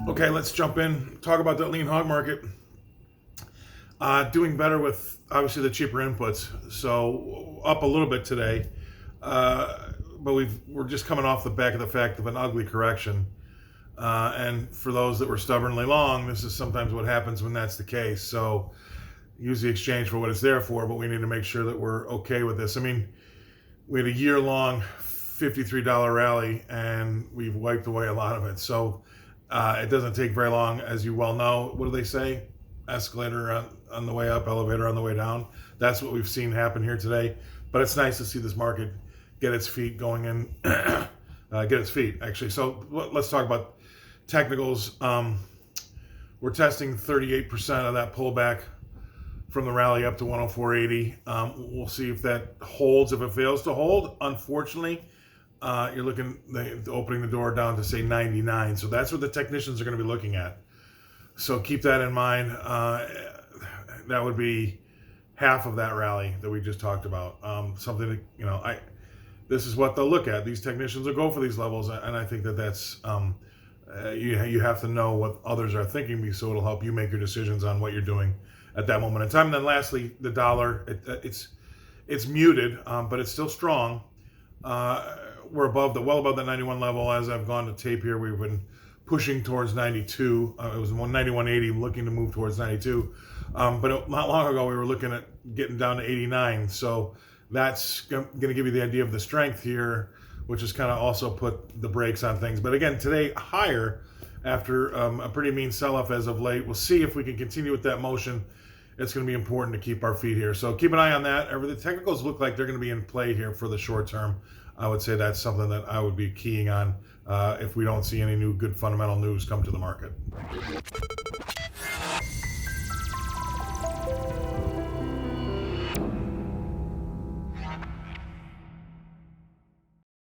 Okay, let's jump in, talk about that lean hog market. Doing better with obviously the cheaper inputs, so up a little bit today. But we're just coming off the back of the fact of an ugly correction. And for those that were stubbornly long, this is sometimes what happens when that's the case. So use the exchange for what it's there for, but we need to make sure that we're okay with this. I mean, we had a year-long $53 rally, and we've wiped away a lot of it. So it doesn't take very long, as you well know. What do they say? Escalator on the way up, elevator on the way down. That's what we've seen happen here today. But it's nice to see this market get its feet going in, get its feet, actually. So let's talk about technicals. We're testing 38% of that pullback from the rally up to 104.80. We'll see if that holds. If it fails to hold, unfortunately, you're looking opening the door down to say 99. So that's what the technicians are going to be looking at. So keep that in mind. That would be half of that rally that we just talked about. Something that, this is what they'll look at. These technicians will go for these levels, and I think that's you have to know what others are thinking, so it'll help you make your decisions on what you're doing at that moment in time. And then lastly, the dollar, it's muted, but it's still strong. We're well above the 91 level. As I've gone to tape here, we've been pushing towards 92. It was 91.80, looking to move towards 92. But not long ago, we were looking at getting down to 89. So that's going to give you the idea of the strength here, which is kind of also put the brakes on things. But again, today higher after a pretty mean sell-off as of late. We'll see if we can continue with that motion. It's going to be important to keep our feet here. So keep an eye on that. The technicals look like they're going to be in play here for the short term. I would say that's something that I would be keying on if we don't see any new good fundamental news come to the market.